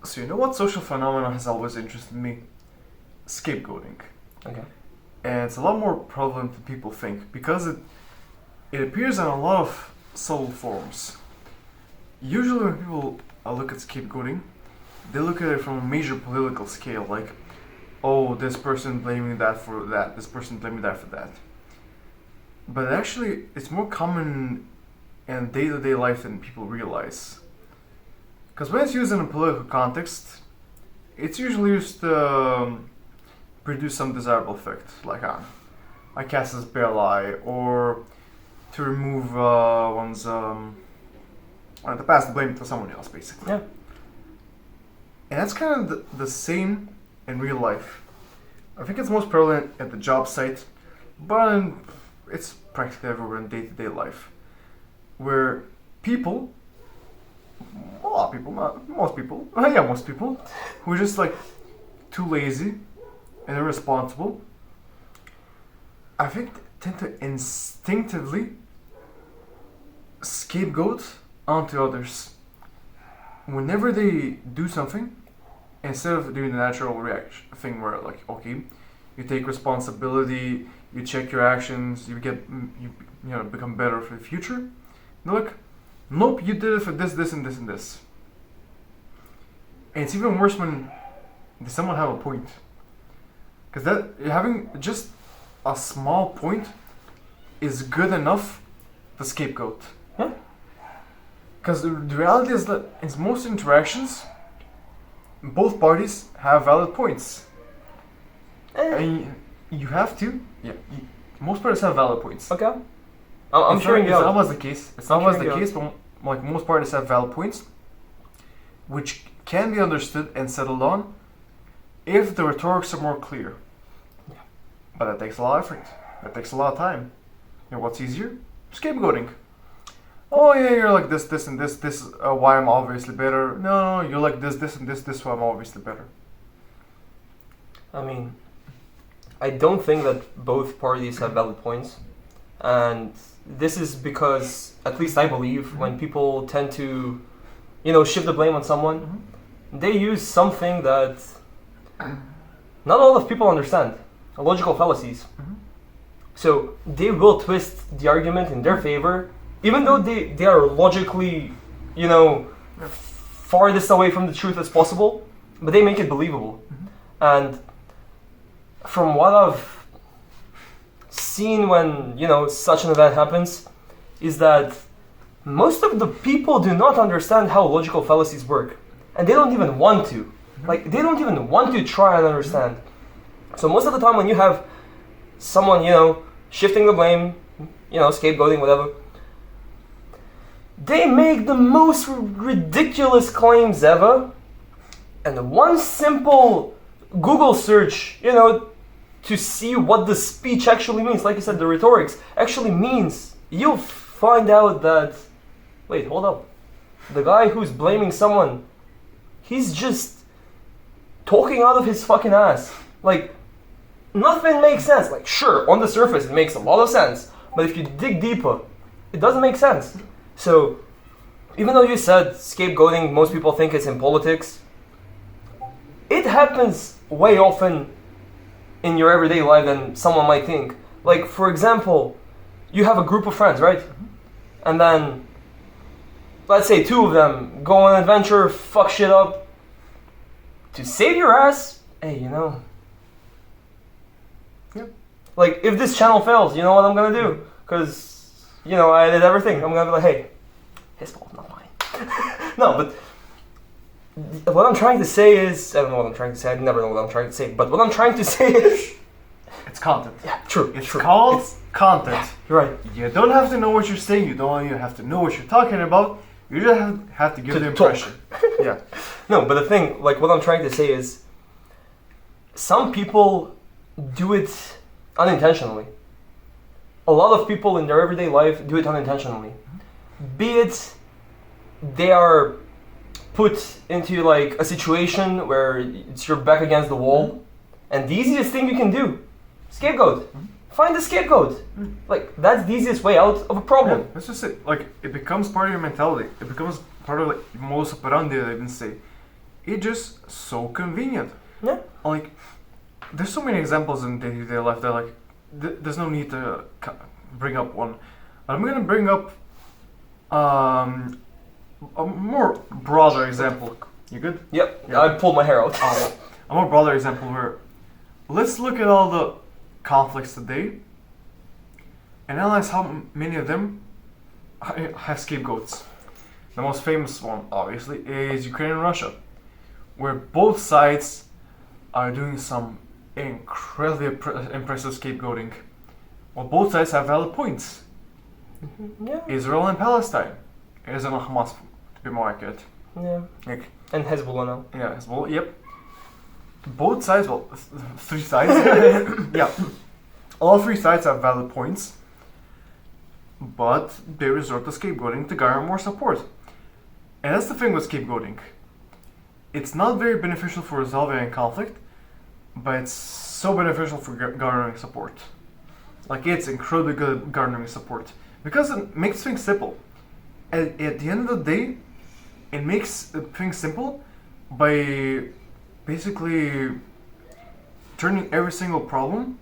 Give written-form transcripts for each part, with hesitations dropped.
So you know what social phenomenon has always interested me? Scapegoating. Okay. And it's a lot more prevalent than people think because it appears in a lot of subtle forms. Usually when people look at scapegoating, they look at it from a major political scale, like, oh, this person blaming that for that, this person blaming that for that. But actually, it's more common in day-to-day life than people realize. Because when it's used in a political context, it's usually used to produce some desirable effect, like I cast as bare lie, or to remove one's to pass the blame to someone else, basically. Yeah. And that's kind of the same in real life. I think it's most prevalent at the job site, but it's practically everywhere in day-to-day life, where people, a lot of people, not most people, most people, who are just like too lazy and irresponsible, I think tend to instinctively scapegoat onto others. Whenever they do something, instead of doing the natural reaction thing where, like, okay, you take responsibility, you check your actions, you become better for the future. Look, nope, you did it for this, this, and this, and this. And it's even worse when someone have a point, because that having just a small point is good enough to scapegoat. Yeah. Because the reality is that in most interactions, both parties have valid points. And you have to. Yeah. Most parties have valid points. Okay. I'm sure it's not always the case. It's not always the case, but like most parties have valid points, which can be understood and settled on if the rhetorics are more clear. Yeah. But that takes a lot of effort. That takes a lot of time. And what's easier? Scapegoating. Oh yeah, you're like this, this, and this. This why I'm obviously better. No, you're like this, this, and this why I'm obviously better. I mean, I don't think that both parties have valid points, and this is because, at least I believe, when people tend to, shift the blame on someone, they use something that not all of people understand, logical fallacies. So they will twist the argument in their favor, even though they are logically, farthest away from the truth as possible, but they make it believable. And from what I've seen when, such an event happens, is that most of the people do not understand how logical fallacies work. And they don't even want to. Like, they don't even want to try and understand. So most of the time when you have someone, shifting the blame, scapegoating, whatever, they make the most ridiculous claims ever. And one simple Google search, to see what the speech actually means, like you said, the rhetorics actually means, you'll find out that, wait, hold up. The guy who's blaming someone, he's just talking out of his fucking ass. Like, nothing makes sense. Like, sure, on the surface it makes a lot of sense, but if you dig deeper, it doesn't make sense. So, even though you said scapegoating, most people think it's in politics, it happens way often in your everyday life than someone might think. Like, for example, you have a group of friends, right? And then, let's say 2 of them go on an adventure, fuck shit up. To save your ass, hey, Yeah. like, if this channel fails, you know what I'm gonna do? Because, I did everything. I'm gonna be like, hey, his fault, not mine. No, but what I'm trying to say is, I don't know what I'm trying to say, I never know what I'm trying to say, but what I'm trying to say is... It's content. Yeah, true. It's true. called content. Yeah, you're right. You don't have to know what you're saying, you don't even have to know what you're talking about, you just have to give the impression. Yeah. No, but the thing, like, what I'm trying to say is, some people do it unintentionally. A lot of people in their everyday life do it unintentionally. Be it they are put into like a situation where it's your back against the wall, and the easiest thing you can do, scapegoat. Find a scapegoat. Like, that's the easiest way out of a problem. Yeah, that's just it. Like, it becomes part of your mentality. It becomes part of, like, modus operandi, I even say. it's just so convenient. Yeah. Like, there's so many examples in day-to-day life that like there's no need to bring up one. I'm gonna bring up a more broader example. You good? Yep. Yeah. I pulled my hair out. A more broader example where let's look at all the conflicts today and analyze how many of them have scapegoats. The most famous one, obviously, is Ukraine and Russia, where both sides are doing some incredibly impressive scapegoating. Well, both sides have valid points. Yeah. Israel and Palestine. Israel and Hamas, to be more accurate. Yeah. Like, And Hezbollah now. yeah, well, yep. Both sides, well, three sides. Yeah. All three sides have valid points, but they resort to scapegoating to garner more support. And that's the thing with scapegoating. It's not very beneficial for resolving a conflict, but it's so beneficial for garnering support. Like, it's incredibly good at garnering support because it makes things simple. At the end of the day, it makes things simple by basically turning every single problem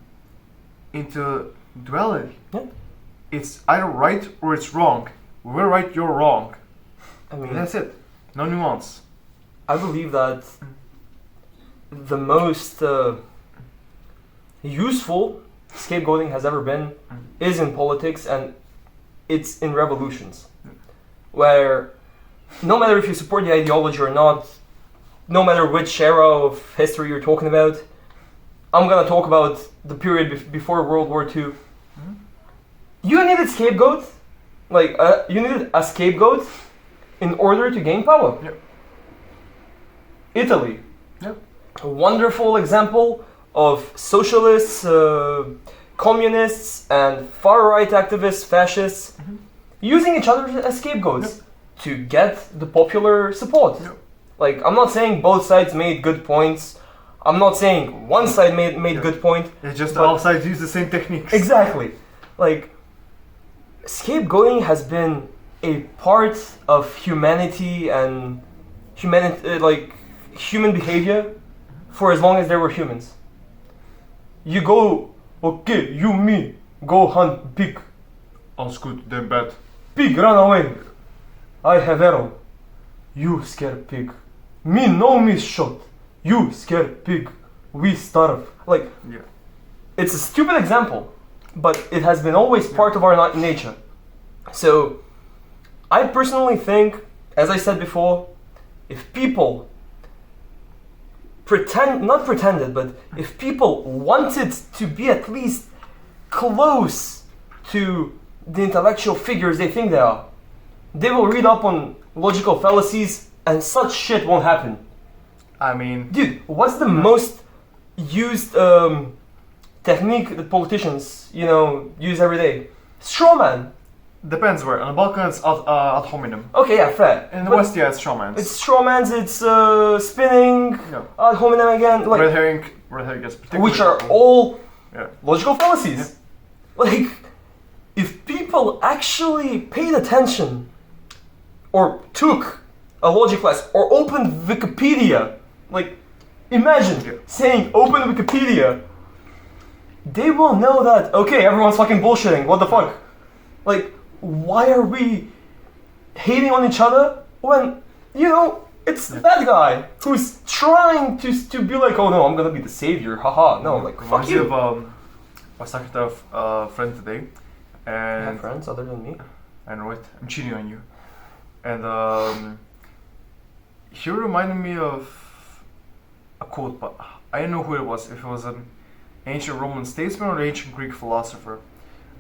into duality. Yeah. It's either right or it's wrong. We're right, you're wrong. I mean, And that's it. No nuance. I believe that the most useful scapegoating has ever been is in politics, and it's in revolutions, where no matter if you support the ideology or not, no matter which era of history you're talking about, I'm gonna talk about the period before World War II. You needed scapegoat, you needed a scapegoat in order to gain power. Yep. Italy. Yep. A wonderful example of socialists, communists, and far-right activists, fascists, using each other as scapegoats to get the popular support. Yep. Like, I'm not saying both sides made good points. I'm not saying one side made good point. It's just But- all sides use the same techniques. Exactly. Like, scapegoating has been a part of humanity and human behavior for as long as there were humans. You go, okay, you, me, go hunt pig. All's good, then bad. Pig, run away. I have arrow. You scared pig. Me no miss shot. You scared pig. We starve. Like, Yeah. it's a stupid example, but it has been always part of our nature. So, I personally think, as I said before, if people if people wanted to be at least close to the intellectual figures they think they are, they will read up on logical fallacies and such shit won't happen. I mean, Dude, what's the most used technique that politicians, use every day? Straw man. depends where. On the Balkans, ad hominem. Okay, yeah, fair. In the But West, yeah, it's showmans. it's straw mans, it's spinning, Yeah. ad hominem again, Red herring gets particularly which are popular. all Yeah. logical fallacies. Like, if people actually paid attention, or took a logic class, or opened Wikipedia, like, imagine Yeah. saying open Wikipedia, they will know that, okay, everyone's fucking bullshitting, what the fuck? Like, why are we hating on each other when, it's that guy who's trying to be like, oh no, I'm gonna be the savior, haha, no, like, fuck Reminds me you. of, I was talking to a friend today, You have and friends other than me? I know it. I'm cheating on you. And he reminded me of a quote, but I don't know who it was. If it was an ancient Roman statesman or an ancient Greek philosopher.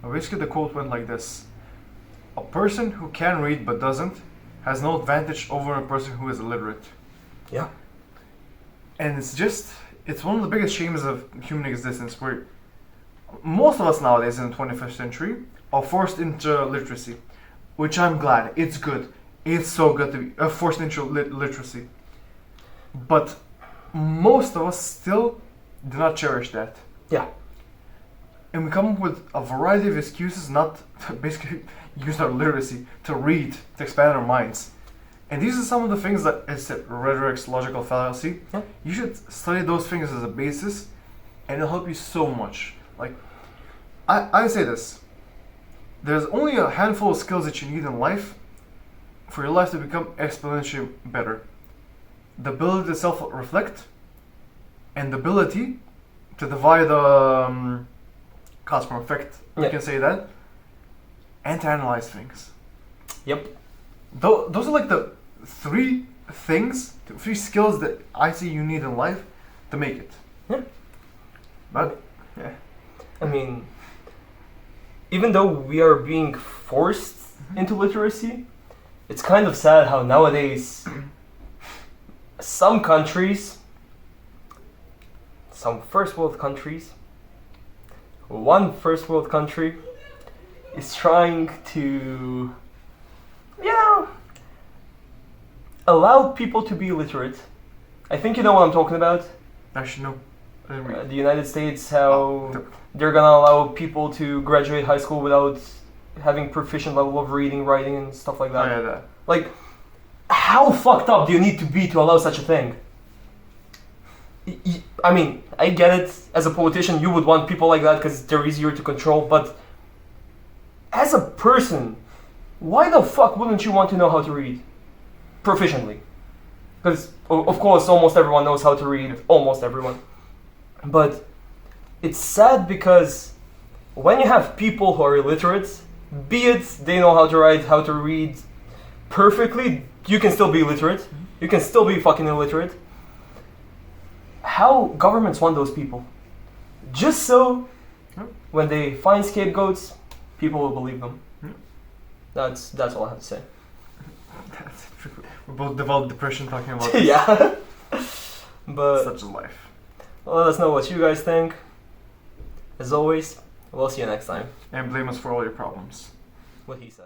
But basically, the quote went like this: "A person who can read but doesn't has no advantage over a person who is illiterate." Yeah. And it's one of the biggest shames of human existence, where most of us nowadays in the 21st century are forced into literacy, which I'm glad. It's good. It's so good to be forced into literacy. But most of us still do not cherish that. Yeah. And we come up with a variety of excuses not to basically use our literacy to read, to expand our minds. And these are some of the things that is rhetoric's logical fallacy. Yeah. You should study those things as a basis, and it'll help you so much. Like, I say this. There's only a handful of skills that you need in life for your life to become exponentially better. The ability to self-reflect, and the ability to divide the cause from effect, you can say that, and to analyze things. Yep. Those are like the three skills that I see you need in life to make it. Yeah. But, yeah. I mean, even though we are being forced into literacy, it's kind of sad how nowadays some countries, some first world countries, one first world country is trying to, allow people to be literate. I think you know what I'm talking about. Actually, no. I didn't read. The United States, how they're gonna allow people to graduate high school without having proficient level of reading, writing, and stuff like that. Oh, yeah, that. Like, how fucked up do you need to be to allow such a thing? I mean, I get it. As a politician, you would want people like that because they're easier to control, but as a person, why the fuck wouldn't you want to know how to read proficiently? Because, of course, almost everyone knows how to read, almost everyone. But it's sad because when you have people who are illiterate, be it they know how to write, how to read perfectly, you can still be illiterate. You can still be fucking illiterate. How governments want those people? Just so when they find scapegoats, people will believe them. That's all I have to say. We both developed depression talking about this. Yeah. But such is life. let us know what you guys think. As always, we'll see you next time. And blame us for all your problems. What he said.